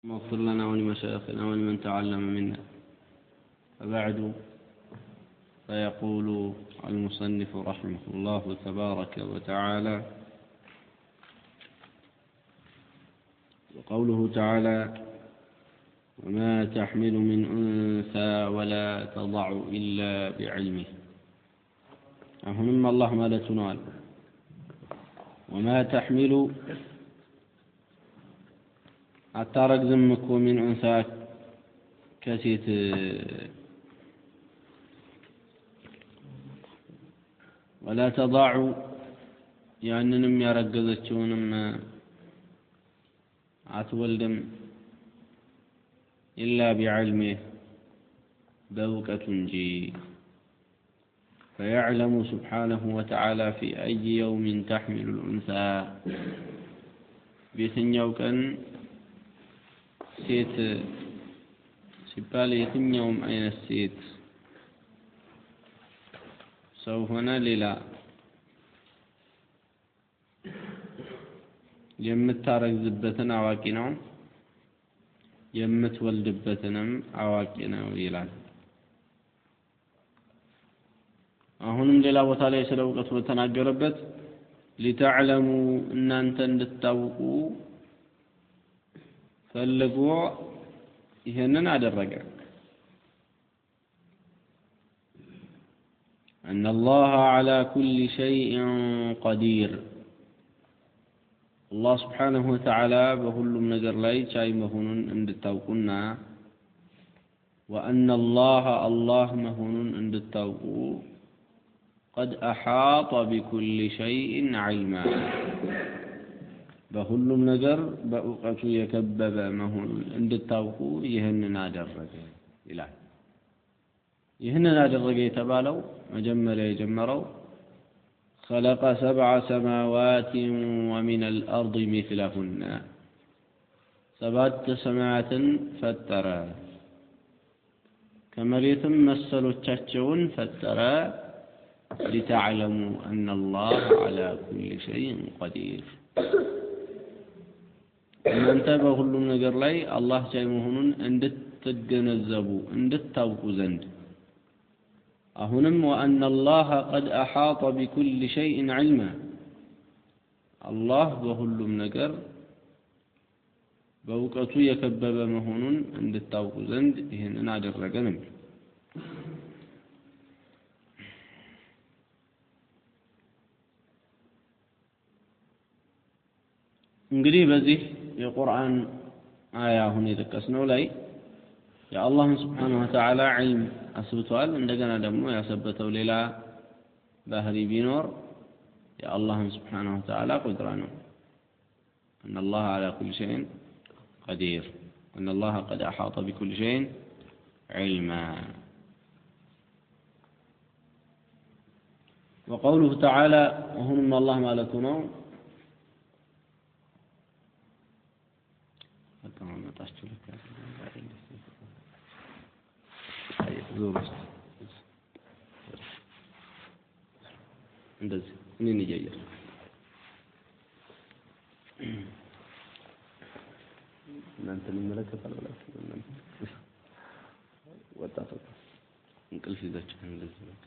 واغفر لنا ولمشايخنا ولمن تعلم منا. فبعد فيقول المصنف رحمه الله تبارك وتعالى: وقوله تعالى: وما تحمل من أنثى ولا تضع إلا بعلمه. أهنم الله ما لا تنال. وما تحمل أتارك ذمك من أنثى كسيت ولا تضع يعني نم يرجزتشونم أتولدم إلا بعلمه بوكة جي فيعلم سبحانه وتعالى في أي يوم تحمل الأنثى بيتنيوكن سيت سبالي يتنيوم أين السيت سوف نللا يمتارك زبتنا عواكينا يمتولدبتنا عواكينا ويلان أهونم للا وطالي سلوقت وتناقربت لتعلموا أن أنت للتوقوا فاللقوا يهنن على الرقع أن الله على كل شيء قدير. الله سبحانه وتعالى بكل نجر لاي شاي مهون عند التوقنا وأن الله مهون عند التوقو قد أحاط بكل شيء علما. بكل نجر بأوقات يكبب مهون عند التوقو يهننا درجة إله يهننا درجة يتبالو يجمروا خلق 7 سماوات ومن الأرض مثلهن 7 سماوات فتر كمريت مسلوا تشون فتر لتعلموا أن الله على كل شيء قدير. أنت بكل نجر لي الله شيء مهون عندت تتجنزبوا عندت توقوا زند أهنم وأن الله قد أحاط بكل شيء علما. الله بكل نجر بوقته يكبب مهون عند التوقوا زند هنا نادر رجنم. እንግዲህ በዚህ የቁርአን አያ ሁን የተከስነው ላይ የአላህ Subhanahu Wa Ta'ala ዒልም አስብቷል። እንደገና ደግሞ ያሰበተው ሌላ ባህሪ ቢኖር የአላህ Subhanahu Wa Ta'ala ቁድራ ነው። ان الله على كل شيء قدير ان الله قد احاط بكل شيء علما. وقوله تعالى وهم الله مالكنا እንደዚህ እኔን ይያያል እናንተን ይመለከታል ብላችሁ እናንተ ወጣቶች እንቅልፍ ይዛችሁ እንደዚህ ነው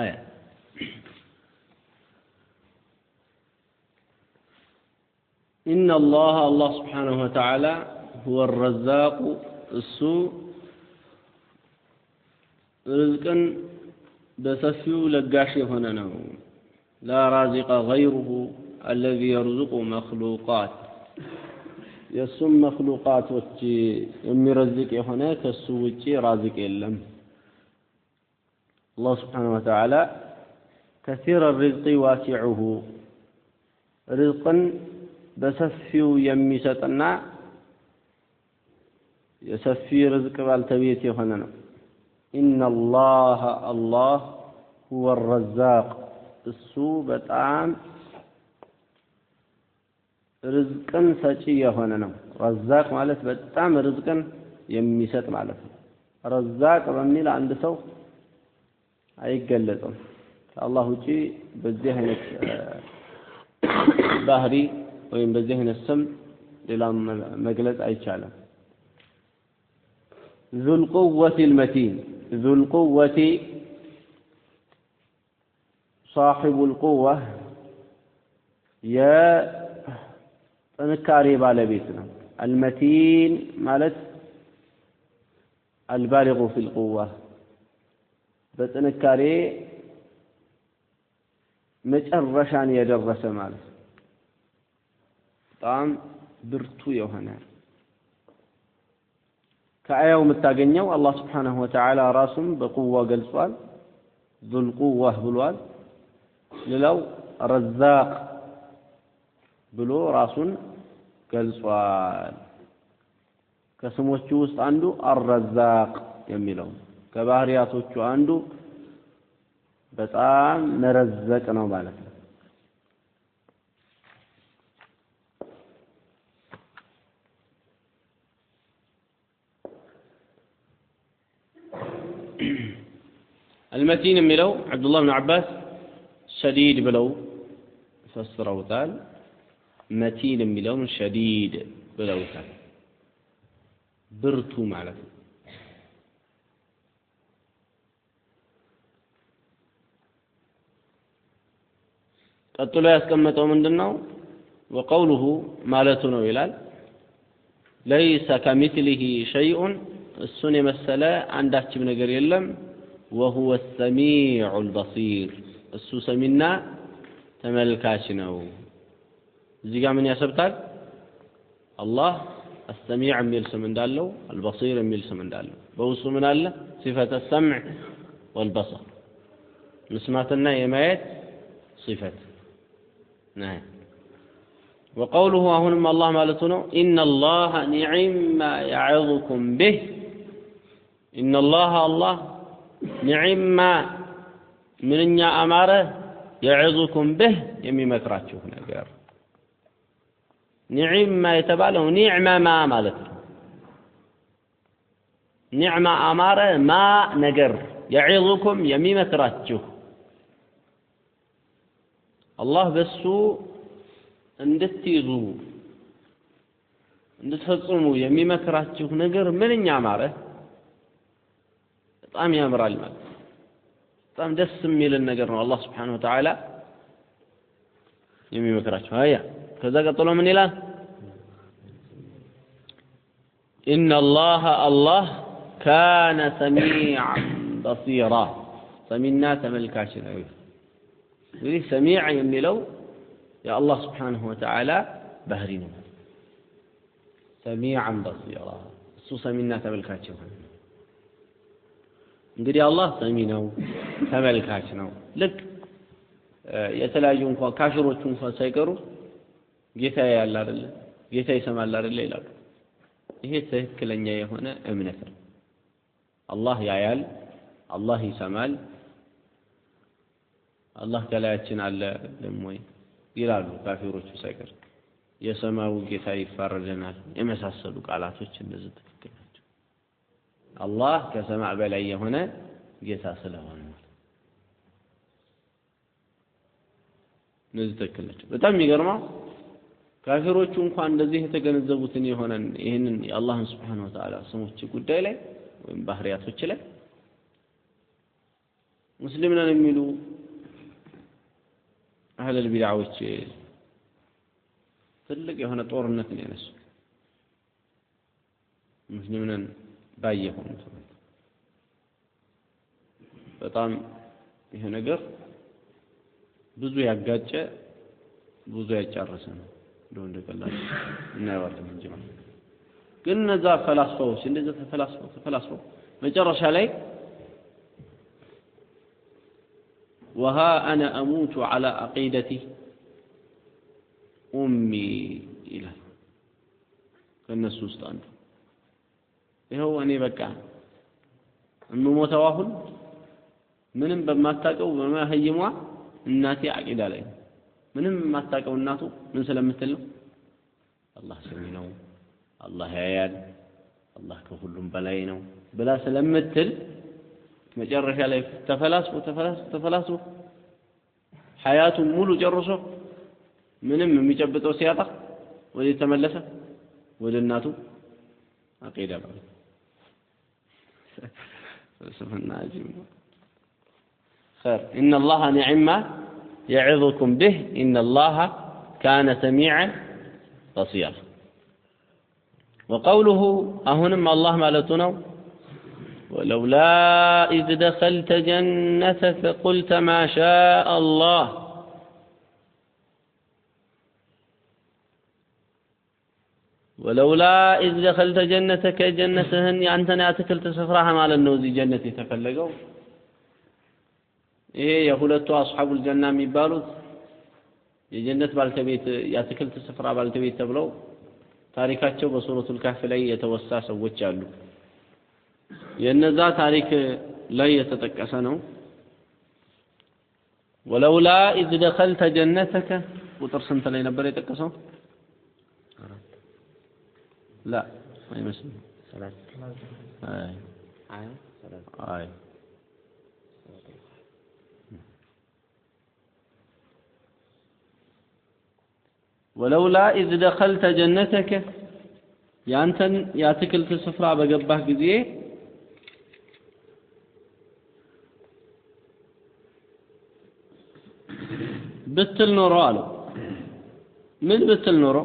አያ إن الله سبحانه وتعالى هو الرزاق السوء رزقا بسفيو لقاشي هنا لا رازق غيره الذي يرزق مخلوقات يسم مخلوقات وجي يمي رزق هنا كسو وجي رازق يلم. الله سبحانه وتعالى كثير الرزق واسعه رزقا بسفيو يميستنا يسفي رزق بالتبيت يخننا. إن الله هو الرزاق السوء بتعام رزقا سچي يخننا. رزاق مالت بتعام رزقا يميست مالت رزاق بميل عند سو አይገለጽም ከአላህ ውጪ በዚህ አይነት ባህሪ ወይም በዚህ አይነት ስም ሌላም መግለጽ አይቻልም ذو القوة المتين ذو القوة صاحب القوة يا ጥንካሬ ባለቤት ነው المتين ማለት البالغ في القوة በጥንካሬ መጨረሻን የደረሰ ማለት በጣም ብርቱ የሆነ ከአያው የምታገኘው አላህ Subhanahu Wa Ta'ala ራሱን በቁዋ ገልጿል ذو القوة ብሏል ሌላው ረዛቅ ብሎ ራሱን ገልጿል ከስሞቹ ውስጥ አንዱ الرزاق የሚለው ከባህሪያቶቹ አንዱ በጣም መረዘቅ ነው ማለት ነው المتين የሚለው عبد الله بن عباس شديد ብለው ፈስረውታል متين የሚለው شديد ብለውታል ብርቱ ማለት ነው ቀጥሎ ያስቀመጠው ምንድነው وقوله ማለቱ ነው ይላል ليس كمثله شيء እሱን የመሰለ አንዳችም ነገር የለም وهو السميع البصير እሱ ሰሚና ተመልካች ነው እዚህ ጋር ምን ያሰብታል አላህ السميع የሚል ስም እንዳለው البصير የሚል ስም እንዳለው በውስጡ ምን አለ صفة السمع والبصر መስማትና የማየት صفة نعم وقوله هنا الله مالتنا إن الله نعم ما يعظكم به إن الله نعم ما من أماره يعظكم به يمي مكراتشو نجار نعم ما يتباله نعمة ما مالتنا نعمة أماره ما نجر يعظكم يمي مكراتشو الله بسو እንድትይዙ እንድትፈጽሙ የሚመክራችሁ ነገር ምንኛ ማረ በጣም ያምራል ማለት በጣም ደስ የሚል ነገር ነው አላህ Subhanahu Wa Ta'ala የሚመክራችሁ አያ ከዛ ቀጥሎ ምን ይላል إن الله كان سميعا بصيرا سمينا تملكاش ነው እንግዲህ سميع የሚለው يا الله سبحانه وتعالى بهرين سميعا بصيرا خصوصا منا تملكاچو እንግዲህ አላህ ሰሚ ነው ተመልካች ነው ልክ የተለያዩ እንኳን ካሽሮቹ እንኳን ሳይቀሩ ጌታ ያያል አይደል ጌታ ይሰማል አይደል ይላሉ ይሄ ትክክለኛ የሆነ እምነት ነው አላህ ያያል አላህ ይሰማል አላህ ከላያችን አለ ለሞይ ይላሉ ካፊሮቹ ሳይቀር የሰማው ጌታ ይፈረደናል የመሳሰሉ ቃላቶች እንደዚህ ትክክል ናቸው አላህ ከሰማዕ በላይ የሆነ ጌታ ስለሆነ እንደዚህ ትክክል ናቸው በጣም የሚገርመው ካፊሮቹ እንኳን እንደዚህ የተገነዘቡትን የሆነን ይሄንን የአላህን Subhanahu Wa Ta'ala ስሞች ጉዳይ ላይ ወይም ባህሪያቶች ላይ ሙስሊም ነን የሚሉ أهل البدع والشيء تلك يهنا طورنة الناس مسلمين بايهم በጣም ይሄ ነገር ብዙ ያጋጨ ብዙ ያጫረሰ ነው እንደቀላል እናየዋለን እንጂ ማለት ግን እነዛ ፈላስፋዎች እንደዛ ተፈላስፈው መጨረሻ ላይ وها أنا أموت على عقيدتي أمي إلى كالناس وستانه هو أني بكى أنه متواهل ምንም በማታቀው በማህይሟ እናቴ አቂዳ ላይ ምንም ማታቀው እናቱ ምን ስለምትል ነው አላህ ሰሚ ነው አላህ ያያል አላህ ከሁሉም በላይ ነው ብላ ስለምትል መጨረሻ ላይ ተፈላስፎ ሐያቱን ሙሉ ጨርሶ ምንም የሚጨብጠው ሲያጣ ወደ ተመለሰ ودناتو عقيدة بعد فلسفنا عجيب خير إن الله نعم يعظكم به إن الله كان سميعا بصيرا وقوله أهنم الله مالتنا ولولا إذ دخلت جنتك قلت ما شاء الله ولولا إذ دخلت جنتك جنتهن أنتنا أتكلت سفرها مال النوزي جنتي تفلقوا إيه يقولتوا أصحاب الجنة ميبالوت የጀነት ባልተቤት ያትክልት ስፍራ ባልተቤት ተብለው ታሪካቸው በሱረቱል ካህፍ ላይ የተወሳ ሰዎች አሉ የነዛ ታሪክ ላይ የተጠቀሰ ነው ወለውላ ኢዝ ደኸልተ ጀነተከ ቁጥር ስንት ላይ ነበር የተጠቀሰው لا ما يمثل ثلاث آي ولولا إذ دخلت جنتك يانتن ياتكل السفرة بقبه قديه بتل نورالو من بتل نورو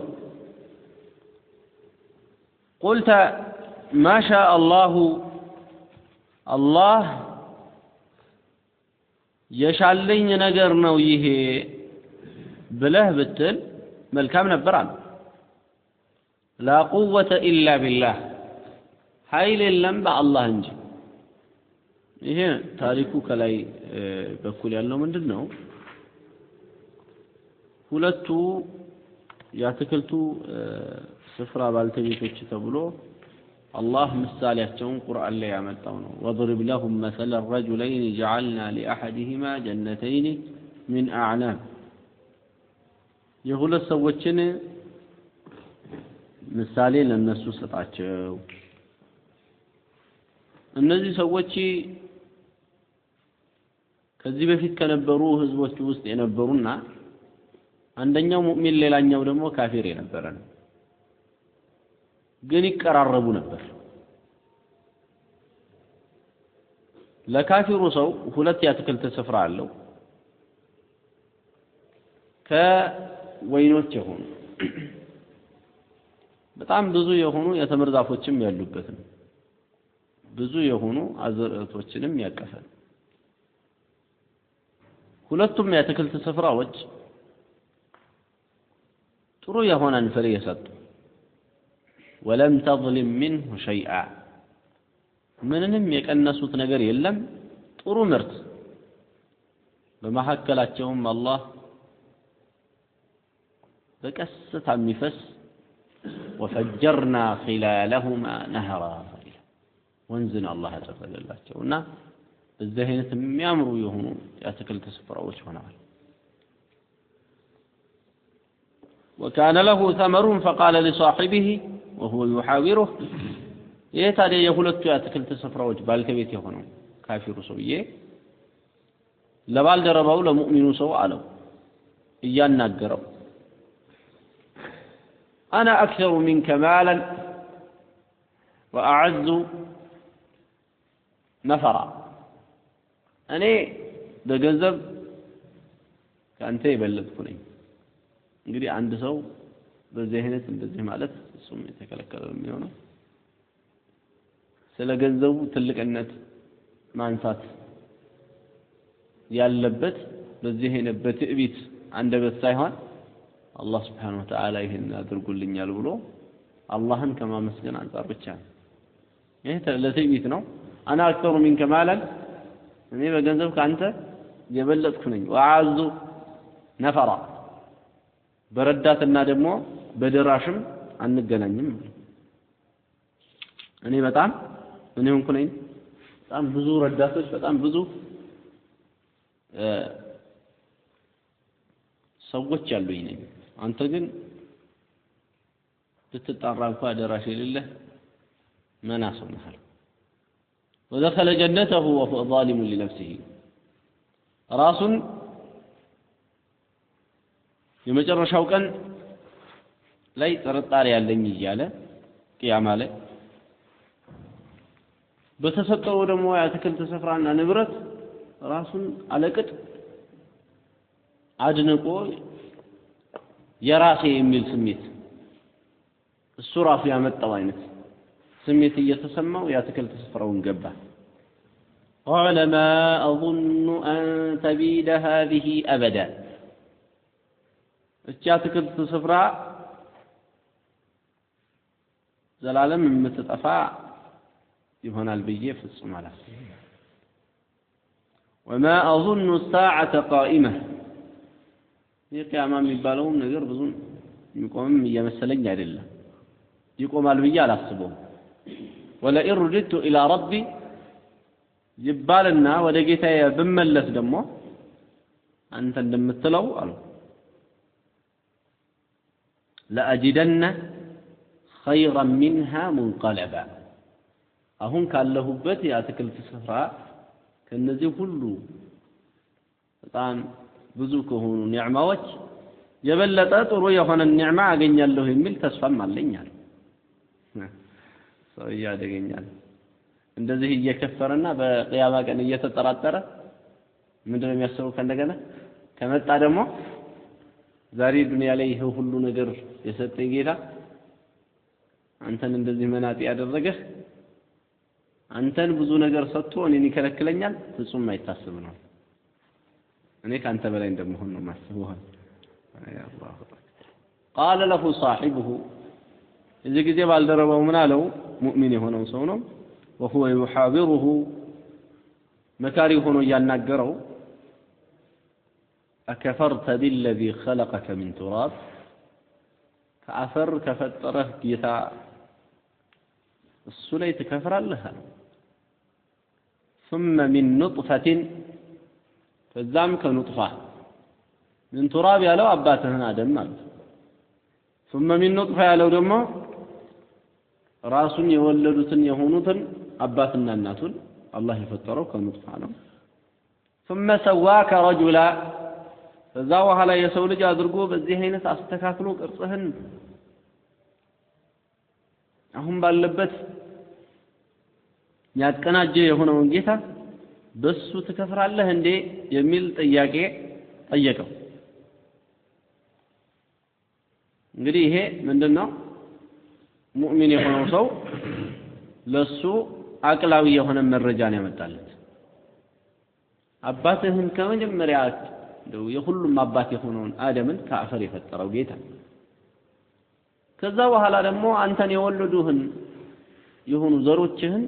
قلت ما شاء الله الله يشعلين نجر نويه بله بتل ملكام نبران لا قوة إلا بالله حيل اللنبع الله انجي ይሄ ታሪኩ ከላይ በኩል ያለው ምንድነው ሁለቱ ያትክልቱ ስፍራ ባልተቤቶች ተብሎ አላህ ምሳሌያቸውን ቁርአን ላይ ያመጣው ነው وضرب لهم مثل الرجلين جعلنا لأحدهما جنتين من أعناب የሁለት ሰዎችን ምሳሌ ለነሱ ሰጣቸው እነዚህ ሰዎች ከዚህ በፊት ከነበሩ ህዝቦች ውስጥ የነበሩና አንደኛው ሙእሚን ሌላኛው ደግሞ ካፊር የነበረ ነው ግን ይቀራረቡ ነበር ለካፊሩ ሰው ሁለት ያትክልት ስፍራ አለው ከወይኖች የሆኑ በጣም ብዙ የሆኑ የተምር ዛፎችም ያሉበት ነው ብዙ የሆኑ አዝርዕቶችንም ያቀፈ ሁለቱም ያትክልት ስፍራዎች ጥሩ የሆነን ፍሬ የሰጡ ولم تظلم منه شيئا ምንንም የቀነሱት ነገር የለም ጥሩ ምርት በመሐከላቸውም አላህ በቀስታ የሚፈስ وفجرنا خلالهما نهرا ወንዝን አላህ ያደረገላቸውና በዚህ አይነት የሚያምሩ የሆኑ ያትክልት ስፍራዎች ሆነዋል وكان له ثمر فقال لصاحبه وهو يحاوره ይሄ ታዲያ የሁለቱ ያትክልት ስፍራዎች ባልተቤት የሆነው ካፊሩ ሰውዬ ለባልደረባው ለሙእሚኑ ሰው አለው እያናገረው أنا أكثر منك مالا وأعز نفرا أنا بجذب كأنت يبلغني እንግዲህ አንድ ሰው በዚህ አይነት እንደዚህ ማለት እሱም የተከለከለ የሚሆነው ስለ ገንዘቡ ትልቅነት ማንሳት ያለበት በዚህ አይነት በትዕቢት አንደበት ሳይሆን አላህ Subhanahu Wa Ta'ala ይሄን አድርጉልኛል ብሎ አላህን ከማመስገን አንፃር ብቻ ነው ይሄ ለትዕቢት ነው انا اكثر منك مالا እኔ በገንዘብ ካንተ የበለጥኩ ነኝ ወአዙ ነፈራ በረዳትና ደግሞ በደራሽም አንገናኝም እኔ በጣም እኔ ሆንኩ ነኝ በጣም ብዙ ረዳቶች በጣም ብዙ ሰዎች ያሉኝ ነኝ አንተ ግን ብትጣራ እንኳን ደራሽ የሌለ መናሰው ነህ ودخل جنته وهو ظالم لنفسه ራሱን የመጨረሻው ቀን ላይ ጥርጣሬ ያለኝ ይያለ ቂያማ ላይ በተሰጠው ደግሞ የአትክልት ስፍራና ንብረት ራሱን አለቅጥ አድንቆ የራሴ የሚል ስሜት እሱ ራሱ ያመጣው አይነት ስሜት እየተሰማው የአትክልት ስፍራውን ገባ قال ما أظن أن تبيد هذه أبدا እቺ አትክልት ስፍራ ዘላለም የምትጠፋ ይሆናል ብዬ ፍጹም አላስብም وما أظن الساعة قائمة የቂያማ የሚባለው ነገር ብዙ የሚቆምም እየመሰለኝ አይደለም ይቆማል ብዬ አላስበውም ولئن رددت إلى ربي ይባልና ወደ ጌታዬ ብመለስ ደግሞ አንተ እንደምትለው አሉ لأجدن خيرا منها منقلبا አሁን ካለሁበት የአትክልት ስፍራ ከነዚህ ሁሉ በጣም ብዙ ከሆኑ ኒዕማዎች የበለጠ ጥሩ የሆነ ኒዕማ አገኛለሁ የሚል ተስፋም አለኛል ሰው ያደገኛል እንደዚህ እየከፈረና በቂያማ ቀን እየተጠራጠረ ምንድነው የሚያስበው ከእንደገና ከመጣ ደግሞ ዛሬ ዱንያ ላይ ይሄ ሁሉ ነገር የሰጠኝ ጌታ አንተን እንደዚህ መናጢ ያደረገህ አንተን ብዙ ነገር ሰጥቶ እኔን ይከለክለኛል ፍጹም አይታሰብ ነው እኔ ካንተ በላይ እንደምሆን ነው ማስበው ያ አላህ قال له صاحبه እዚህ ጊዜ ባልደረባው ምን አለው ሙእሚን የሆነው ሰው ነው وهو يحاضره مكاري ሆኖ ያናገረው أكفرت بالذي خلقك من تراب كأفر كفتره ጌታ እሱ ላይ ትከፍራለህ ثم من نطفة فزام كنطفة من تراب ያለው አባትህን አደም ማለት ثم من نطفة ያለው ደግሞ ራሱን የወለዱትን የሆኑትን አባትና እናቱን አላህ የፈጠረው ከኑጥፋ ነው ثم سواك رجلا ከዛ በኋላ የሰው ልጅ አድርጎ በዚህ አይነት አስተካክሎ ቅርጽህን አሁን ባለበት ያቀናጀ የሆነውን ጌታ በሱ ትከፍራለህ እንዴ የሚል ጥያቄ ጠየቀው እንግዲህ ይሄ ምንድነው ሙእሚን የሆነው ሰው ለሱ አቅላዊ የሆነ መረጃ ነው ያመጣለት አባትህን ከመጀመሪያ እንደው የሁሉም አባት የሆነውን አደምን ከአፈር የፈጠረው ጌታ ከዛ በኋላ ደግሞ አንተን የወለዱህን የሆኑ ዘሮችህን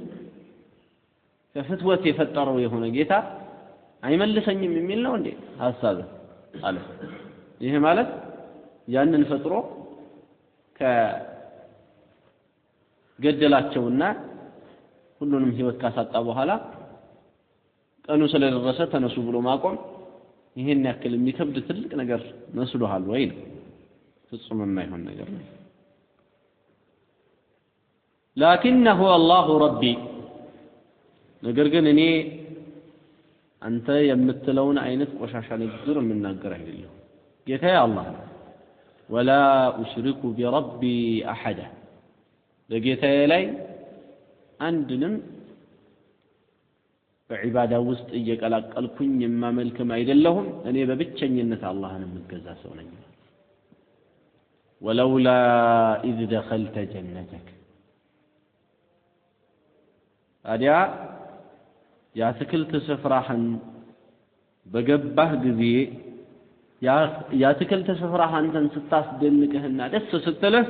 ከፍትወት የፈጠረው የሆነ ጌታ አይመልሰኝም የሚል ነው እንዴ ሐሳብ አለ ይሄ ማለት ያንን ፈጥሮ ከገደላቸውና ሁሉንም ህይወት ካሳጣ በኋላ ቀኑ ስለደረሰ ተነሱ ብሎ ማቆም ይሄን ያክል የሚከብድ ትልቅ ነገር መስሎሃል ወይ ነው ፍጹም የማይሆን ነገር ነው لكنه الله ربي ነገር ግን እኔ አንተ የምትለውን አይነት ቆሻሻ ንግግር የምናገር አይደለም ጌታዬ አላህ ነው ولا أشرك بربي أحدا ለጌታዬ ላይ አንድንም በዒባዳ ውስጥ እየቀላቀልኩኝ የማመልክም አይደለሁም እኔ በብቸኝነት አላህን የምገዛ ሰው ነኝ ولولا إذ دخلت جنتك አዲያ የአትክልት ስፍራህን በገባህ ጊዜ የአትክልት ስፍራህ አንተን ስታስደንቅህና ደስ ስትልህ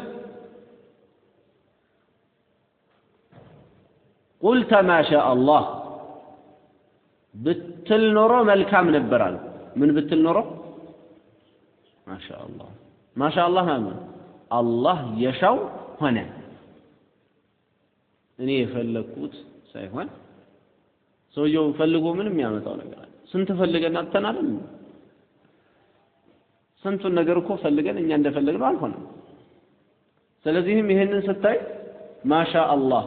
قلت ما شاء الله ብትል ኖሮ መልካም ነበር አለ ምን ብትል ኖሮ ما شاء الله ما شاء الله ማለት አላህ የሻው ሆነ እኔ የፈለኩት ሳይሆን ሰውየው ፈልጎ ምንም ያመጣው ነገር አለ ስንት ፈልገን አጥተናል ስንቱን ነገር እኮ ፈልገን እኛ እንደፈለግነው አልሆነም ስለዚህም ይሄንን ስታይ ማሻ አላህ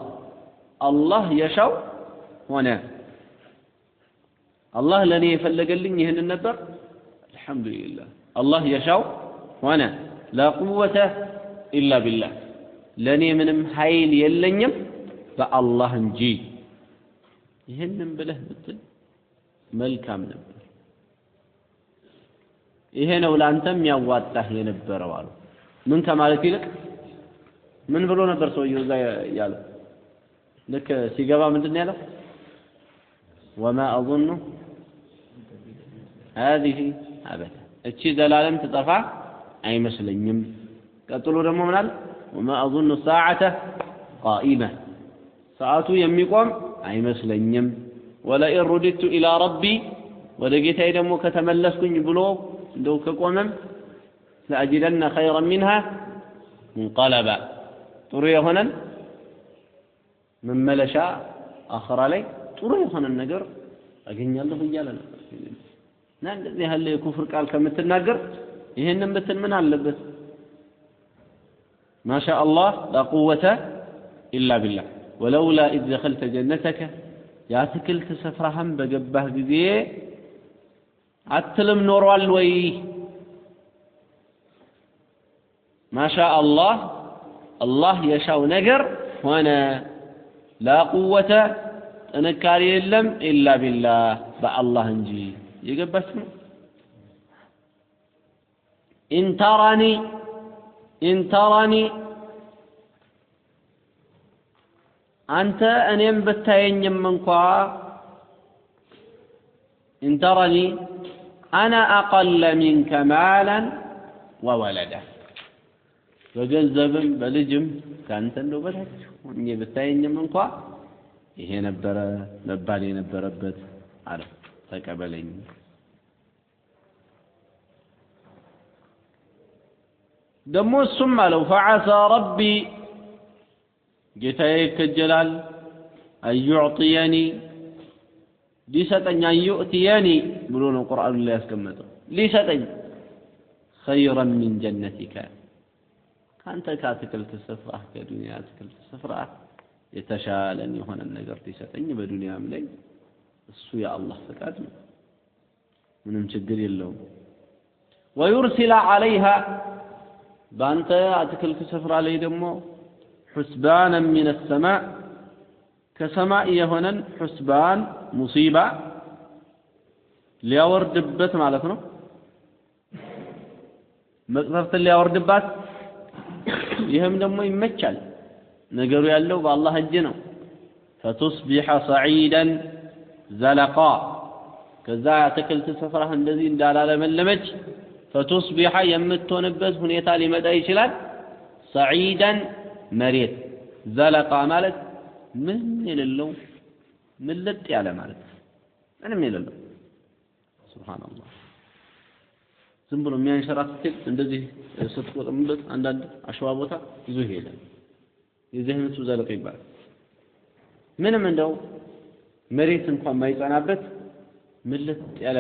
አላህ የሻው ሆነ አላህ ለኔ የፈለገልኝ ይሄንን ነበር አልহামዱሊላህ አላህ የሻው ሆነ لا قوة إلا بالله ለኔ ምንም ኃይል የለኝም በአላህ እንጂ ይሄንን ብለህ ብትል መልካም ነበር ይሄ ነው ላንተም ያዋጣህ የነበረው አሉ ምን ከማለት ይልቅ ምን ብሎ ነበር ሰውየው እዛ ያለው ልክ ሲገባ ምንድን ያለው وما اظن هذه ابدا እቺ ዘላለም ትጠፋ አይመስለኝም ቀጥሎ ደግሞ ምናል وما اظن الساعه قائمه ሰዓቱ የሚቆም አይመስለኝም ولا ان رددت الى ربي ወደ ጌታዬ ደግሞ ከተመለስኩኝ ብሎ እንደው ከቆመም لأجدن خيرا منها منقلبا ጥሩ የሆነን መመለሻ አኺራ ላይ ጥሩ የሆነን ነገር አገኛለሁ እያለ ነበር እና እንደዚህ ያለ የኩፍር ቃል ከምትናገር ይሄንን ብትል ምን አለበት ما شاء الله لا قوة إلا بالله ولولا إذ دخلت جنتك يا تكلت سفرهم بجبه ጊዜ አትልም ኖሯል ወይ ما شاء الله الله يشاء ነገር ሆነ لا قوة ጥንካሬ የለም إلا بالله በአላህ እንጂ የገባችሁ ነው إن تراني አንተ እኔም ብታየኝም እንኳን إن تراني أنا أقل منك مالا وولدا በገንዘብም በልጅም ካንተ እንደው በታች ሆኜ ብታየኝም እንኳን ይሄ ነበረ መባል የነበረበት አለ ተቀበለኝ ደሞ እሱም አለው فعسى ربي ጌታዬ ይከጀላል أيعطيني ሊሰጠኝ أيؤتيني ብሎ ነው ቁርአኑ ላይ ያስቀመጠው ሊሰጠኝ خيرا من جنتك ካንተ ከአትክልት ስፍራ ከዱንያ አትክልት ስፍራ የተሻለን የሆነ ነገር ሊሰጠኝ በዱንያም ላይ እሱ የአላህ ፈቃድ ነው ምንም ችግር የለውም ويرسل عليها በአንተ አትክልት ስፍራ ላይ ደግሞ حسبانا من السماء ከሰማይ የሆነን حسبان ሙሲባ ሊያወርድበት ማለት ነው መቅሰፍትን ሊያወርድባት ይሄም ደግሞ ይመቻል ነገሩ ያለው በአላህ እጅ ነው فتصبح صعيدا زلقا ከዛ አትክልት ስፍራ እንደዚህ እንዳላለመለመች فتصبح የምትሆንበት ሁኔታ ሊመጣ ይችላል صعيدا መሬት زلقا ማለት ምን የሌለው ምልጥ ያለ ማለት ምንም የሌለው ሱብሃንአላህ ዝም ብሎ የሚያንሸራትት እንደዚህ ስትቆጥምበት አንዳንድ አሸዋ ቦታ ይዞ ይሄዳል የዚህ አይነቱ ዘለቀ ይባላል ምንም እንደው መሬት እንኳን ማይጸናበት ምልጥ ያለ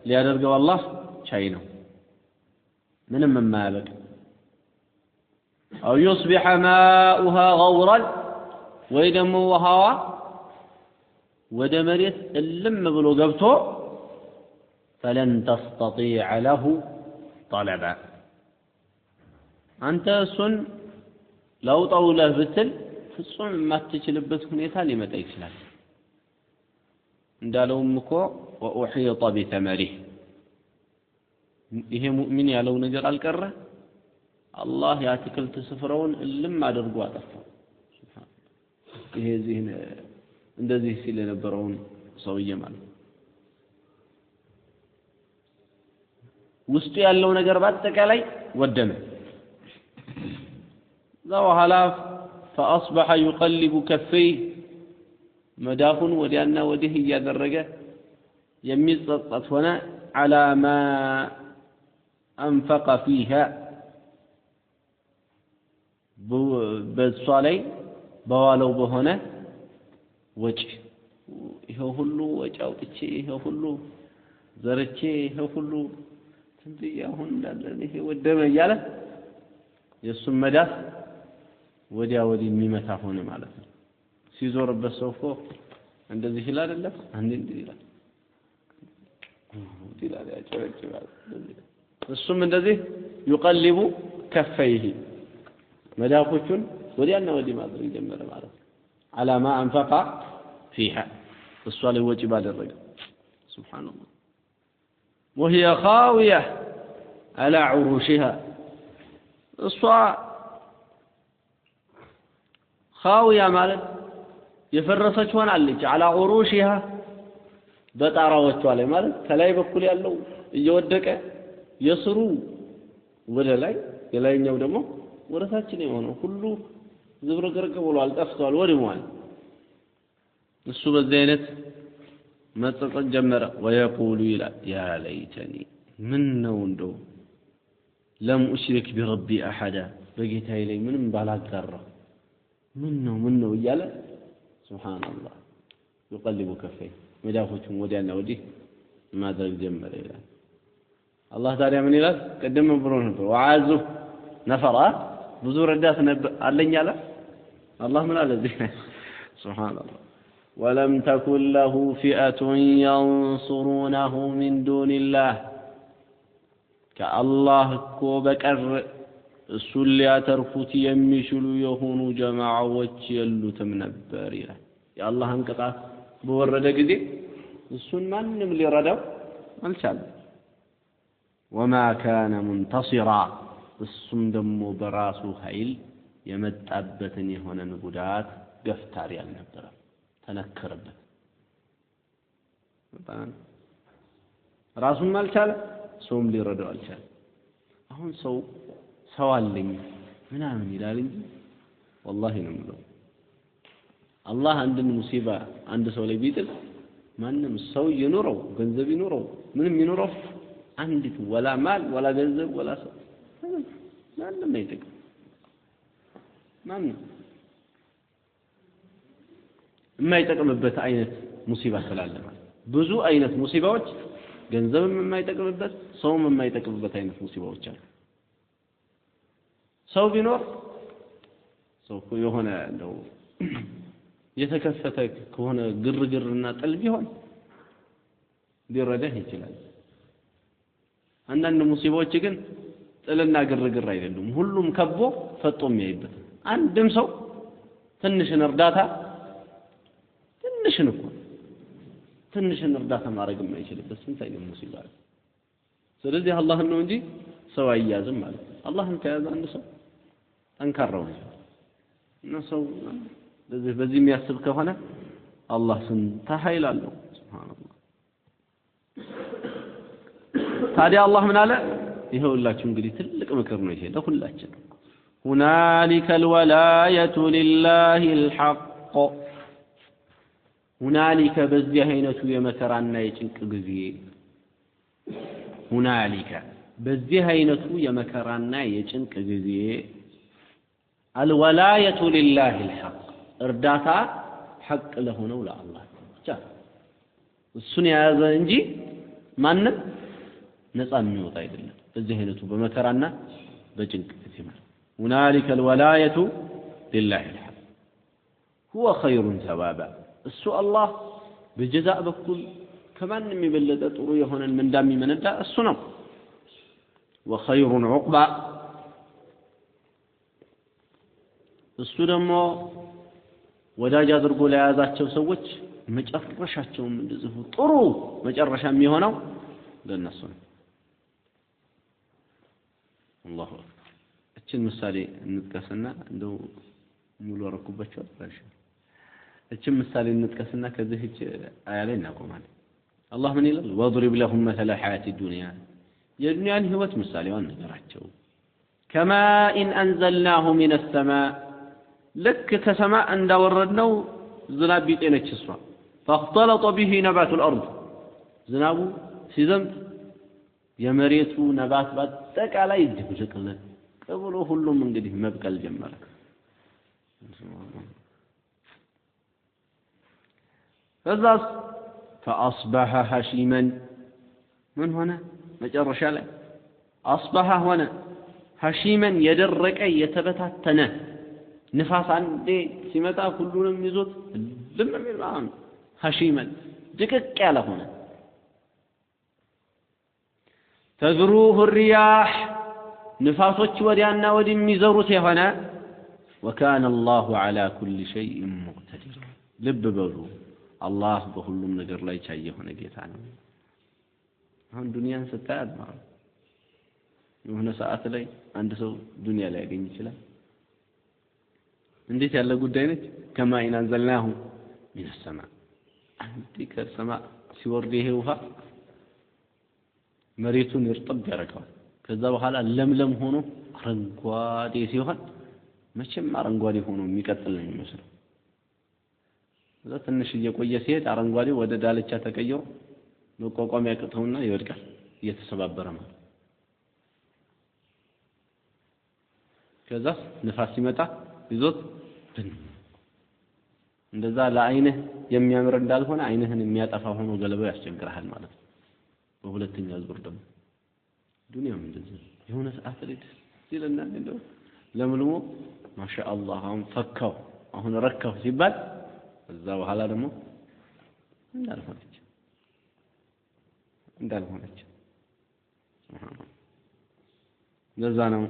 ሊያደርገው አላህ ቻይ ነው ምንም የማያበቅ أو يصبح ماؤها غورا ወይ ደግሞ ውሃዋ ወደ መሬት እልም ብሎ ገብቶ فلن تستطيع له طلبا አንተ እሱን ለውጠው ለብትል ፍጹም የማትችልበት ሁኔታ ሊመጣ ይችላል እንዳለውም እኮ وأحيط بثمره ይሄ ሙእሚን ያለው ነገር አልቀረ አላህ ያትክልት ስፍራውን እልም አድርጎ አጠፋው ይሄ ዚህን እንደዚህ ሲል የነበረውን ሰውዬ ማለት ውስጡ ያለው ነገር በአጠቃላይ ወደመ ዘወሃላ فأصبح يقلب كفيه መዳፉን ወዲያና ወዲህ እያደረገ የሚጸጸት ሆነ على ما أنفق فيها በሷ ላይ በዋለው በሆነ ወጪ ይሄው ሁሉ ወጪ አውጥቼ ይሄው ሁሉ ዘርቼ ይሄው ሁሉ ትንትያ አሁን እንዳለ ይሄ ወደመ እያለ የሱን መዳፍ ወዲያ ወዲህ የሚመታ ሆነ ማለት ነው ሲዞርበት ሰው እኮ እንደዚህ ይላል አይደል አንዴ ይላል ይላል ያጨረጭባል እሱም እንደዚህ يقلب كفيه መዳፎቹን ወዲያና ወዲህ ማድረግ ጀመረ ማለት ነው على ما انفق فيها الصالح وجي ባደረገ سبحان الله وهي خاوية على عروشها خاوية ማለት የፈረሰች ሆናለች على عروشها በጣራዎቿ ላይ ማለት ከላይ በኩል ያለው እየወደቀ የስሩ ወደ ላይ የላይኛው ደግሞ ወደ ታች ነው የሆነው ሁሉ ዝብርቅርቅ ብሏል ጠፍቷል ወድሟል እሱ በዚህ አይነት መጸጸት ጀመረ ويقول ይላል يا ليتني من ነው እንደው لم أشرك بربي أحدا በጌታዬ ላይ ምንም ባላጋራ ምን ነው እያለ سبحان الله يقلب كفيه መዳፎቹን ወዲያና ወዲህ ማድረግ ጀመረ ይላል አላህ ታዲያ ምን ይላል ቀደም ብሎ ነበር ወዓዙ ነፈራ ብዙ ረዳት አለኝ አለ አላህ ምን አለ እዚህ سبحان الله ولم تكن له فئة ينصرونه من دون الله كالله እኮ በቀር እሱን ሊያተርፉት የሚችሉ የሆኑ ጀማዓዎች የሉትም ነበር ይላል የአላህን ቅጣት በወረደ ጊዜ እሱን ማንንም ሊረዳው አልቻለም وما كان منتصرا እሱም ደግሞ በራሱ ኃይል የመጣበትን የሆነን ጉዳት ገፍታሪ አልነበረም ተነከረበት በጣም ራሱን አልቻለ ሰውም ሊረዳው አልቻለ አሁን ሰው አለኝ ምናምን ይላል እንጂ والله ነው የምለው አላህ አንድን ሙሲባ አንድ ሰው ላይ ቢጥል ማንም ሰው ይኖረው ገንዘብ ይኖረው ምንም ይኖረው አንዲት ወላ ማል ወላ ገንዘብ ወላ ሰው ማንም አይጠቅም ማንም የማይጠቅምበት አይነት ሙሲባ ስላለ ማለት ብዙ አይነት ሙሲባዎች ገንዘብም የማይጠቅምበት ሰውም የማይጠቅምበት አይነት ሙሲባዎች አሉ ሰው ቢኖር ሰው የሆነ እንደው የተከፈተ ከሆነ ግርግርና ጥል ቢሆን ሊረዳህ ይችላል አንዳንድ ሙሲባዎች ግን ጥልና ግርግር አይደሉም ሁሉም ከቦ ፈጦ የሚያይበት አንድም ሰው ትንሽን እርዳታ ትንሽን እርዳታ ማድረግ የማይችልበት ስንት አይነት ሙሲባ አለ ስለዚህ አላህን ነው እንጂ ሰው አያዝም ማለት አላህን ከያዘ አንድ ሰው ጠንካራው ነው እና ሰው በዚህ የሚያስብ ከሆነ አላህ ስንት ኃይል አለው ሱብሃንአላህ ታዲያ አላህ ምን አለ ይሄውላችሁ እንግዲህ ትልቅ ምክር ነው ይሄ ለሁላችን هنالك الولاية لله الحق هنالك በዚህ አይነቱ የመከራና የጭንቅ ጊዜ هنالك በዚህ አይነቱ የመከራና የጭንቅ ጊዜ الولاية لله الحق እርዳታ ሐቅ ለሆነው ለአላህ ብቻ እሱን ያዘ እንጂ ማንም ነፃ የሚወጣ አይደለም በዚህ አይነቱ በመከራና በጭንቅ ጊዜ ማለት هنالك الولاية لله الحق هو خير ثوابا السؤال الله بجزاء بكل كمان يبلد ጥሩ የሆነን ምንዳም ይመነዳ እሱ ነው وخير عقبا እሱ ደግሞ ወዳጅ አድርጎ ለያዛቸው ሰዎች መጨረሻቸውም እንደዚሁ ጥሩ መጨረሻ የሚሆነው ለነሱ ነው አላሁ አክበር እችን ምሳሌ እንጥቀስና እንደው ሙሉ አረኩባቸው አጥራሽ እችን ምሳሌ እንጥቀስና ከዚህ አያ ላይ እናቆማለን አላህ ምን ይላል ወضرب لهم مثل حياة الدنيا የዱንያን ህይወት ምሳሌዋን ነገራቸው كما إن أنزلناه من السماء لك كسماء እንዳወረድነው ዝናብ ቢጤነች እሷ فاختلط به نبات الأرض ዝናቡ ሲዘንብ የመሬቱ ነባት በአጠቃላይ ይድብልቅለት ቀብሎ ሁሉም እንግዲህ መብቀል ጀመረ ከዛስ فأصبح هشيما من هنا መጨረሻ ላይ أصبح هنا هشيما يدرك يتبتتنا نفاس አንዴ ሲመጣ ሁሉንም ይዞት ዝም የሚል هشيما ድቅቅ ያለ ሆነ تذروه الرياح نفاسوች ወዲያና ወዲህ የሚዘሩት የሆነ وكان الله على كل شيء مقتدر ልብ በሉ አላህ በሁሉም ነገር ላይ ቻይ የሆነ ጌታ ነው አሁን ዱንያን ስታያት ማለት የሆነ ሰዓት ላይ አንድ ሰው ዱንያ ላይ ያገኝ ይችላል እንዴት ያለ ጉዳይ ነች كما إن أنزلناه من السماء አንዴ ከሰማይ ሲወርድ ይሄ ውሃ መሬቱን ይርጥብ ያደርገዋል ከዛ በኋላ ለምለም ሆኖ አረንጓዴ ሲሆን መቼም አረንጓዴ ሆኖ የሚቀጥል ነው የሚመስለው እዛ ትንሽ እየቆየ ሲሄድ አረንጓዴው ወደ ዳልቻ ተቀይሮ መቋቋም ያቅተውና ይወድቃል እየተሰባበረ ማለት ከዛ ንፋስ ሲመጣ ይዞት እንደዛ ለአይንህ የሚያምር እንዳልሆነ አይንህን የሚያጠፋ ሆኖ ገለባው ያስቸግራል ማለት ነው በሁለተኛ ዙር ደግሞ ዱንያም እንደዚህ የሆነ ሰዓት ላይ ሲለና እንደው ለምልሞ ማሻአላህ አሁን ፈካው አሁን ረካው ሲባል እዛ በኋላ ደግሞ እንዳልሆነች ሱብሃንአላህ ለዛ ነው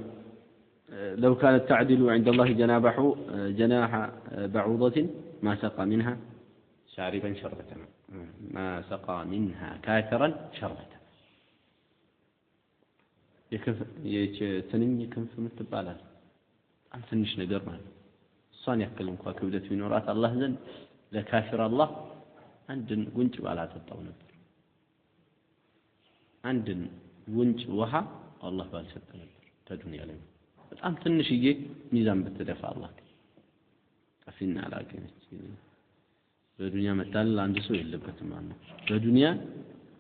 لو كانت تعدل عند الله جناح بعوضة ما سقى منها شاربا شربة ما سقى منها كافرا شربة የትንኝ ክንፍ የምትባላል አንተ ትንሽ ነገር ማለት እሷን ያክል እንኳን ክብደት ቢኖራት አላህ ዘንድ ለካፊር አላህ አንድን ጉንጭ ባላጠጣው ነበር አንድን ጉንጭ ውሃ አላህ ባልሰጠ ነበር ከዱንያ ላይ በጣም ትንሽዬ ሚዛን በተደፋ አላህ ከፊና አላገኘች በዱንያ መታል አንድ ሰው የለበትም ማለት በዱንያ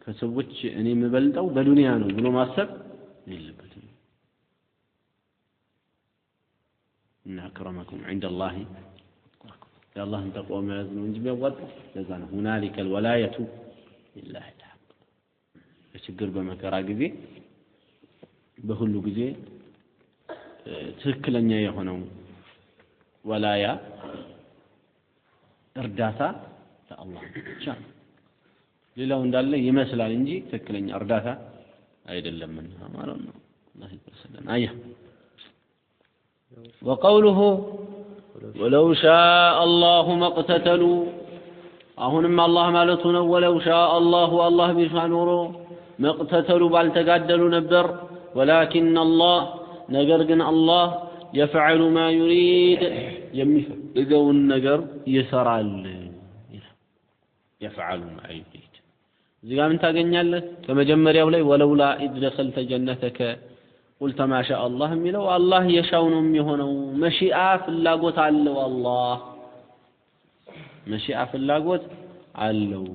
ከሰዎች እኔ የምበልጠው በዱንያ ነው ብሎ ማሰብ የለበትም إن أكرمكم عند الله يا الله أنت قوم يزنون جميع وضع لذلك هنالك الولاية لله الحق الشكر بمكرا قذي بهلو قذي ትክክለኛ የሆነው ወላያ እርዳታ ለአላህ ብቻ ሌላው እንዳለ ይመስላል እንጂ ትክክለኛ እርዳታ አይደለምና ማለት ነው አላህ ይመስለን አያ وقوله ولو شاء الله ما اقتتلوا አሁንም አላህ ማለቱ ነው ولو شاء الله الله ቢሻኖሮ ما اقتتلوا ባልተጋደሉ ነበር ولكن الله ነገር ግን አላህ يفعل ما يريد የሚፈልገውን ነገር ይሰራል يفعل ما يريد እዚህ ጋር ምን ታገኛለህ ከመጀመሪያው ላይ ወለውላ إذ دخلت جنتك قلت ما شاء الله የሚለው አላህ የሻው ነው የሚሆነው መሺአ ፍላጎት አለው አላህ መሺአ ፍላጎት አለው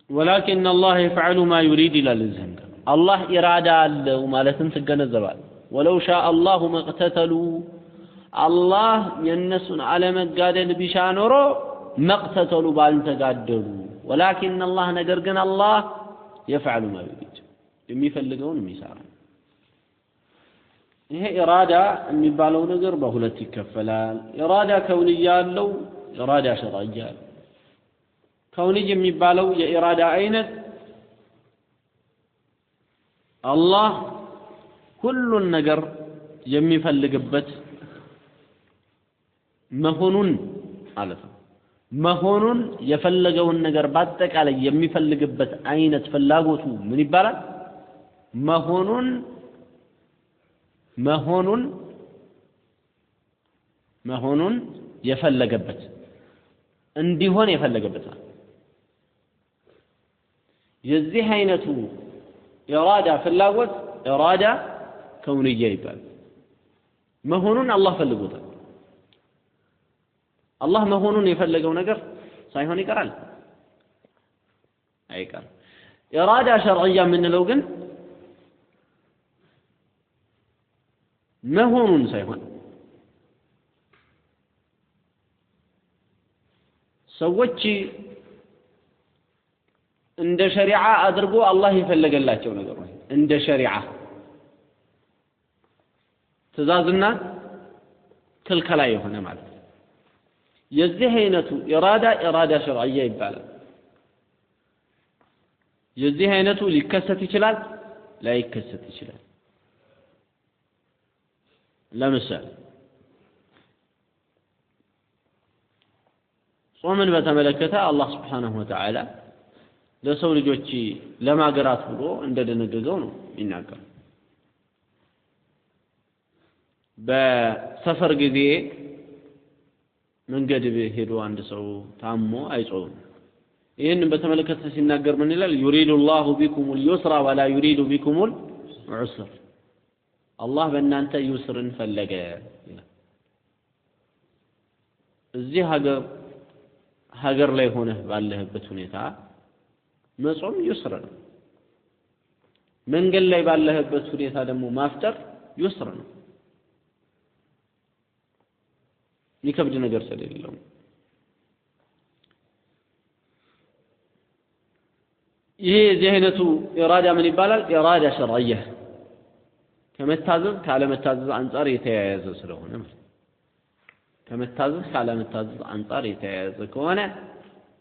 ولكن الله يفعل ما يريد إلى الزهن الله إرادة له مالتن تجنزبال ولو شاء الله ما اقتتلوا الله ينسون على مقادل بشانورو ما اقتتلوا بالتقادلوا ولكن الله نقرقن الله يفعل ما يريد يميفلقون ميسارا هي إرادة የሚባለው ነገር በሁለት ይከፈላል إرادة كونية له إرادة شرعية كوني የሚባለው የኢራዳ አይነት አላህ ሁሉን ነገር የሚፈልግበት መሆኑን ማለት ነው መሆኑን የፈለገውን ነገር በአጠቃላይ የሚፈልግበት አይነት ፍላጎቱ ምን ይባላል መሆኑን የፈለገበት እንዲሆን የፈለገበት የዚህ አይነቱ ኢራዳ ፍላጎት ኢራዳ ከውንያ ይባላል መሆኑን አላህ ፈልጎታል አላህ መሆኑን የፈለገው ነገር ሳይሆን ይቀራል አይቀርም ኢራዳ ሸርዕያ የምንለው ግን መሆኑን ሳይሆን ሰዎች እንደ ሸሪዓ አድርጎ አላህ የፈለገላቸው ነገር ነው እንደ ሸሪዓ ትእዛዝና ክልከላ የሆነ ማለት የዚህ አይነቱ ኢራዳ ሸርዕያ ይባላል የዚህ አይነቱ ሊከሰት ይችላል ላይ ይከሰት ይችላል ለምሳሌ ጾምን በተመለከተ አላህ Subhanahu Wa Ta'ala ለሰው ልጆች ለማገራት ብሎ እንደደነገገው ነው የሚናገር በሰፈር ጊዜ መንገድ ሄዶ አንድ ሰው ታሞ አይጾም ይሄንን በተመለከተ ሲናገር ምን ይላል يريد الله بكم اليسر ولا يريد بكم العسر አላህ በእናንተ ይስርን ፈለገ ይላል እዚህ ሀገር ላይ ሆነ ባለህበት ሁኔታ መጾም ይስር ነው መንገድ ላይ ባለህበት ሁኔታ ደግሞ ማፍጠር ይስር ነው ይከብድ ነገር ስለሌለው ይሄ ዚህነቱ ኢራዳ ምን ይባላል ኢራዳ ሸርዕያ ከመታዘዝ ካለመታዘዝ አንፃር የተያያዘ ስለሆነ ከመታዘዝ ካለመታዘዝ አንፃር የተያያዘ ከሆነ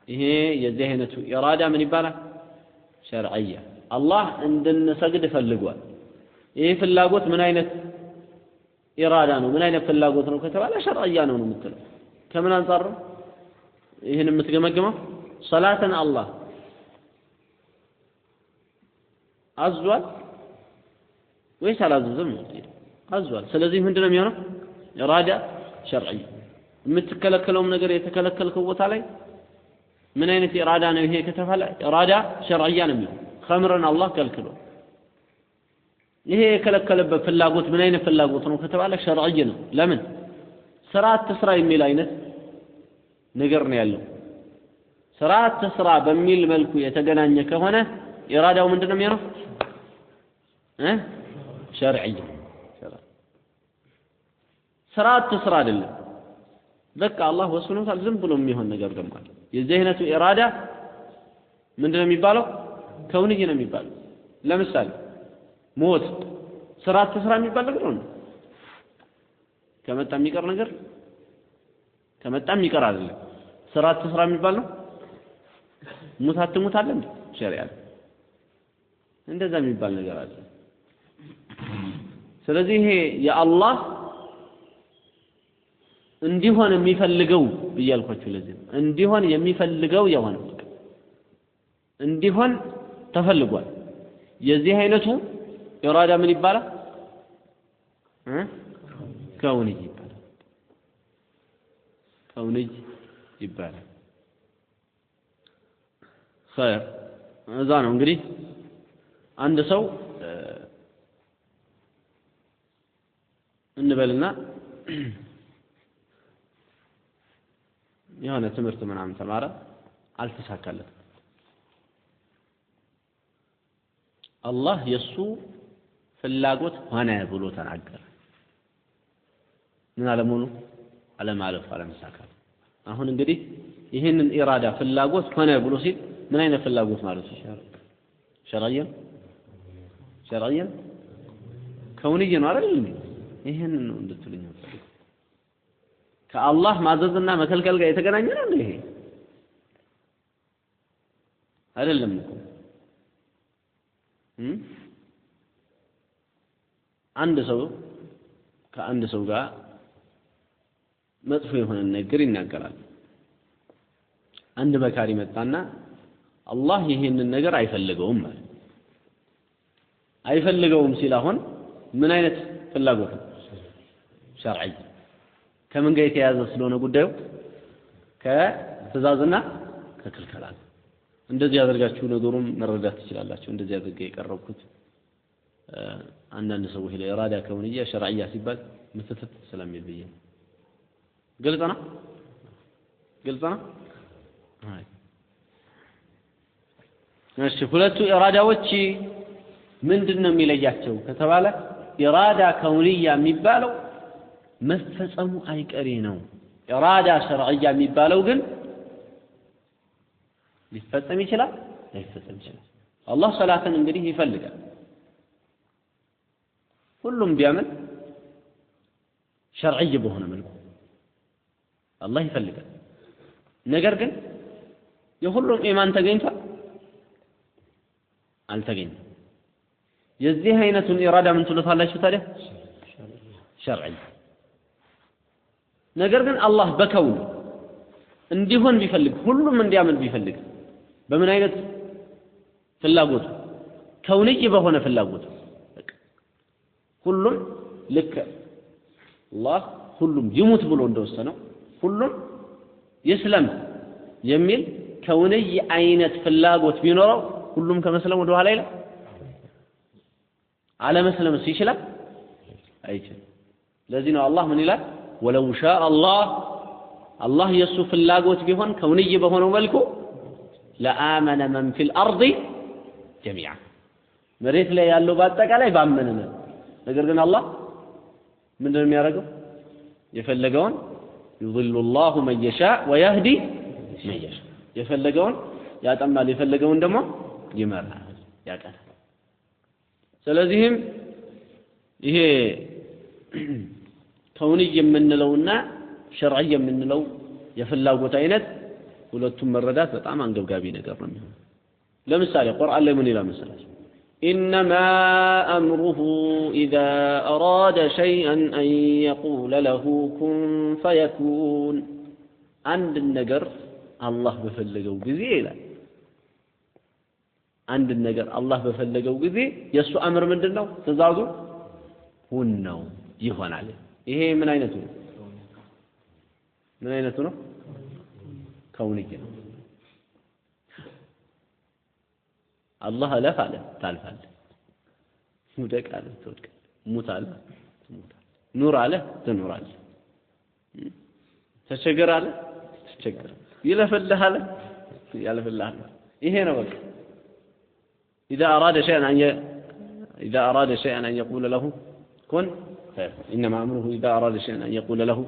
ይሄ የዚህነቱ ኢራዳ ምን ይባላል ሸርዕያ አላህ እንድንሰግድ ፈልጓል ይሄ ፍላጎት ምን አይነት ኢራዳ ነው ምን አይነት ፍላጎት ነው ከተባለ ሸርዕያ ነው የምትለው ከምን አንፃር ነው ይሄን የምትገመግመው ሶላትን አላህ አዟል ወይስ አላዘዘም አዟል ስለዚህ ምንድነው የሚሆነው ኢራዳ ሸርዕያ የምትከለከለውም ነገር የተከለከልከው ቦታ ላይ ምን አይነት ኢራዳ ነው ይሄ ከተባለ ኢራዳ ሸርዕያ ነው የሚሆነው ኸምርን አላህ ከልክሎ ይሄ የከለከለበት ፍላጎት ምን አይነት ፍላጎት ነው ከተባለ ሸርዕይ ነው ለምን ስርዓት ተስራ የሚል አይነት ነገር ነው ያለው ስርዓት ተስራ በሚል መልኩ የተገናኘ ከሆነ ኢራዳው ምንድነው የሚሆነው ሸርዕይ ስርዓት ተስራ አይደለም በቃ አላህ ወስኖታል ዝም ብሎ የሚሆን ነገር ደግሞ አለ የዚህ አይነቱ ኢራዳ ምንድነው የሚባለው ከውንዬ ነው የሚባለው ለምሳሌ ሞት ስርዓት ተስራ የሚባል ነገር ነው ከመጣ የሚቀር ነገር ከመጣ የሚቀር አይደለም ስርዓት ተስራ የሚባል ነው ሙት አትሙት አለ እንዴ ሸሪዓ እንደዛ የሚባል ነገር አለ ስለዚህ ይሄ የአላህ እንዲሆን የሚፈልገው ብያልኳችሁ ለዚህ እንዲሆን የሚፈልገው የሆነ እንዲሆን ተፈልጓል የዚህ አይነቱ ኢራዳ ምን ይባላል ከውንይ ይባላል ከውንይ ይባላል خير እዛ ነው እንግዲህ አንድ ሰው እንበልና የሆነ ትምህርት ምናምን ተማረ አልተሳካለትም አላህ የሱ ፍላጎት ሆነ ብሎ ተናገረ ምን አለመሆኑ አለማለፍ አለመሳካት አሁን እንግዲህ ይሄንን ኢራዳ ፍላጎት ሆነ ብሎ ሲል ምን አይነት ፍላጎት ማለት ነው ሸርዕያ ከውንዬ ነው አይደል ይሄንን ነው እንድትሉኝ ፈልኩ ከአላህ ማዘዝና መከልከል ጋር የተገናኘ ነው እንዴ ይሄ አይደለም እኮ አንድ ሰው ከአንድ ሰው ጋር መጥፎ የሆነ ነገር ይናገራል አንድ መካሪ መጣና አላህ ይሄንን ነገር አይፈልገውም ማለት አይፈልገውም ሲል አሁን ምን አይነት ፍላጎት ነው ሸርዒ ከምን ጋር የተያያዘ ስለሆነ ጉዳዩ ከትእዛዝና ከክልከላ እንደዚህ ያደርጋችሁ ነገሩን መረዳት ትችላላችሁ እንደዚህ አድርገ የቀረብኩት አንዳንድ ሰዎች ለኢራዳ ከውንያ ሸርዕያ ሲባል ምትትት ስለሚብየ ግልጽ ነው አይ እሺ ሁለቱ ኢራዳዎች ምንድነው የሚለያቸው ከተባለ ኢራዳ ከውንያ የሚባለው መፈጸሙ አይቀሬ ነው ኢራዳ ሸርዕያ የሚባለው ግን ሊፈጸም ይችላል ላይፈጸም ይችላል አላህ ሰላትን እንግዲህ ይፈልጋል ሁሉም ቢያምን ሸርዕይ በሆነ መልኩ አላህ ይፈልጋል ነገር ግን የሁሉም ኢማን ተገኝቷል አልተገኘም የዚህ አይነቱን ኢራዳ ምን ትሉታላችሁ ታዲያ? ሸርዒ። ነገር ግን አላህ በከውን እንዲሆን ቢፈልግ ሁሉም እንዲያምን ቢፈልግ በምን አይነት ፍላጎት? ከውንይ በሆነ ፍላጎት ሁሉም ልክ አላህ ሁሉም ይሙት ብሎ እንደወሰነው ሁሉም ይስለም የሚል ከውንይ አይነት ፍላጎት ቢኖረው ሁሉም ከመስለም ወደ ኋላ ይላል? አለመስለምስ ይችላል? አይችልም። ለዚህ ነው አላህ ምን ይላል? ወለው ሻአ አላህ የሱ ፍላጎት ቢሆን ከውንይ በሆነው መልኩ ለአመነ መን ፊል አርዲ ጀሚዓ መሬት ላይ ያለው በአጠቃላይ ባመነ ነው። ነገር ግን አላህ ምንድነው የሚያደርገው? የፈለገውን يضل الله من يشاء ويهدي من يشاء የፈለገውን ያጠማል የፈለገውን ደግሞ ይመራል ያቀናል። ስለዚህም ይሄ ከውንይ የምንለውና ሸርዒ የምንለው የፍላጎት አይነት ሁለቱም መረዳት በጣም አንገብጋቢ ነገር ነው የሚሆነው። ለምሳሌ ቁርአን ላይ ምን ይላል መሰላችሁ? إنما أمره إذا أراد شيئا أن يقول له كن فيكون عند النجر الله بفلقوا جزي لا عند النجر الله بفلقوا جزي يسوع أمر من دنو تزاوجوا هو النو يهون عليه إيه من أين تنو من أين تنو كوني كنا الله لا فعل تعال فعل مودك على تودك موت على تموت نور على تنور على تشجر على تشجر يلف الله على يلف الله على إيه هنا وقت إذا أراد شيئا أن يقول له كن فيكون إنما أمره إذا أراد شيئا أن يقول له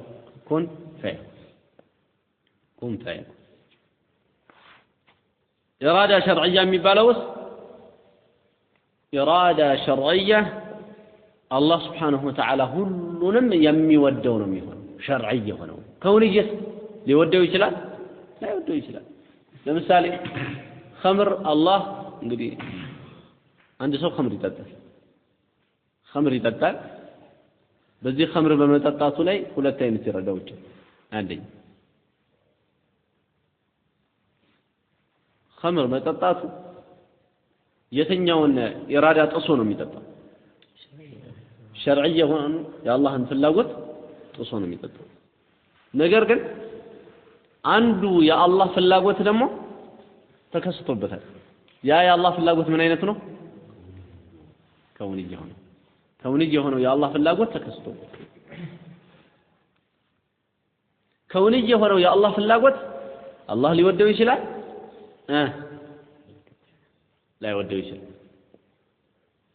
كن فيكون كن فيكون إرادة شرعية مبالوس إرادة شرعية الله سبحانه وتعالى هلنم يمي ودونم يهون شرعية هنا كونية ليودوا يشلال لا يودوا يشلال لمثالي خمر الله እንግዲህ አንድ ሰው خمر ይጠጣል በዚህ خمر በመጠጣቱ ላይ ሁለት አይነት ይረዳዎች አንደኛ خمر መጠጣቱ የትኛውን ኢራዳ ጥሶ ነው የሚጠጣው? ሸርዒ የሆነ የአላህን ፍላጎት ጥሶ ነው የሚጠጣው። ነገር ግን አንዱ የአላህ ፍላጎት ደግሞ ተከስቶበታል። ያ የአላህ ፍላጎት ምን አይነት ነው? ከውንይ የሆነው ከውንይ የሆነው የአላህ ፍላጎት ተከስቶበታል። ከውንይ የሆነው የአላህ ፍላጎት አላህ ሊወደው ይችላል لا يودوا شيء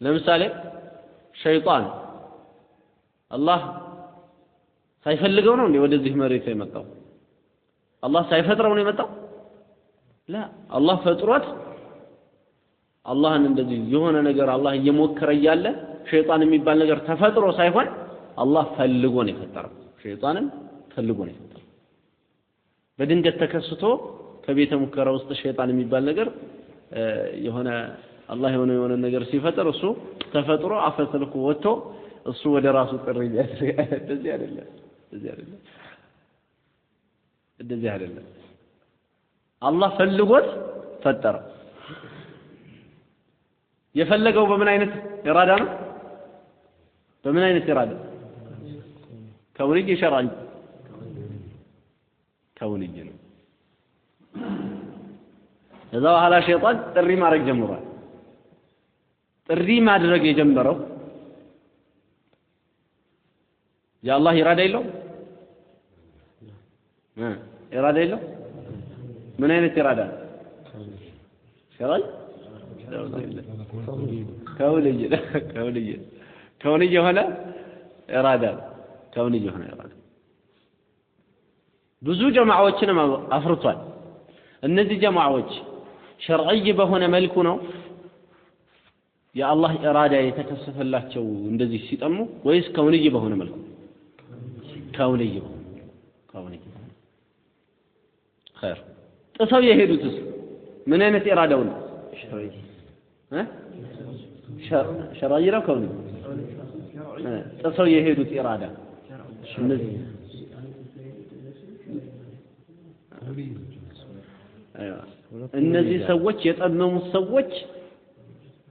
لمثال شيطان الله ሳይፈልገው ነው ወደዚህ መሬት የመጣው አላህ ሳይፈጥረው ነው የመጣው لا አላህ ፈጥሮት አላህን እንደዚህ የሆነ ነገር አላህ እየሞከረ ያለ ሸይጣን የሚባል ነገር ተፈጥሮ ሳይሆን አላህ ፈልጎ ነው የፈጠረው ሸይጣንን ፈልጎ ነው የፈጠረው በድንገት ተከስቶ ከቤተ ሙከራ ውስጥ ሸይጣን የሚባል ነገር የሆነ አላህ የሆነ ነገር ሲፈጥር እሱ ተፈጥሮ አፈሰልኩ ወጥቶ እሱ ወደ ራሱ ጥሪ ያደርጋል እንደዚህ አይደለም አላህ ፈልጎት ፈጠረ የፈለገው በምን አይነት ኢራዳ ነው በምን አይነት ኢራዳ ከውንይ ሸርዒ ከውንይ ነው እዛ በኋላ ሸይጣን ጥሪ ማድረግ ጀምሯል ጥሪ ማድረግ የጀመረው የአላህ ኢራዳ የለው ኢራዳ የለው ምን አይነት ኢራዳ ሸርዒ ከውንይ የሆነ ኢራዳ ከውንይ የሆነ ኢራዳ ብዙ ጀማዓዎችንም አፍርቷል እነዚህ ጀማዓዎች ሸርዒ በሆነ መልኩ ነው የአላህ ኢራዳ የተከሰፈላቸው እንደዚህ ሲጠሙ ወይስ ከውንይ በሆነ መልኩ ከውንይ خير ጥሰው የሄዱትስ ምን አይነት ኢራዳው ነው شرعي ነው ከውኒ ጥሰው የሄዱት ኢራዳ እነዚህ ሰዎች የጠመሙት ሰዎች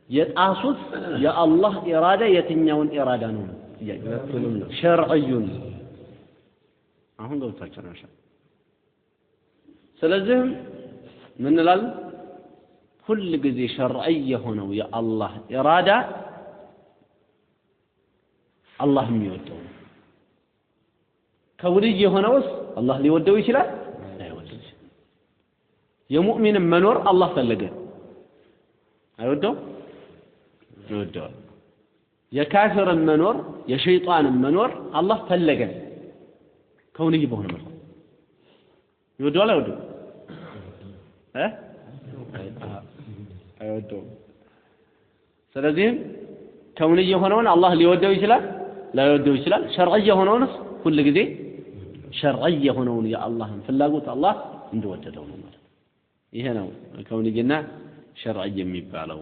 የጣሱት የአላህ ኢራዳ የትኛውን ኢራዳ ነው ሸርዕዩን አሁን ገብታችሁ ነው ስለዚህ ምን እንላለን ሁሉ ጊዜ ሸርዒ የሆነው የአላህ ኢራዳ አላህ የሚወደው ከውልይ የሆነውስ አላህ ሊወደው ይችላል አይወደው የሙእሚን መኖር አላህ ፈለገ አይወደው ይወደው የካፊር መኖር የሸይጣን መኖር አላህ ፈለገ ከውልይ በሆነ መልኩ ይወደው አይወደው አይወደው ስለዚህ ከውልይ የሆነውን አላህ ሊወደው ይችላል ላይወደው ይችላል ሸርዒ የሆነውንስ ሁሉ ጊዜ ሸርዒ የሆነውን የአላህን ፍላጎት አላህ እንደወደደው ነው ማለት ይሄ ነው ከውልይና ሸርዒ የሚባለው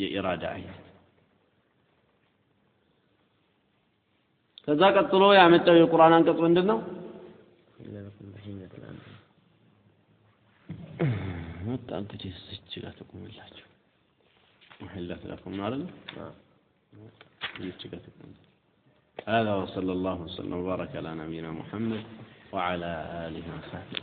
የኢራዳ አይነት ከዛ ቀጥሎ ያመጣው የቁርአን አንቀጽ ምንድነው ወጣት ዲስች ጋር ተቆምላችሁ ወህላት ለኩም ማለት هذا وصلى الله وسلم وبارك على نبينا محمد وعلى آله وصحبه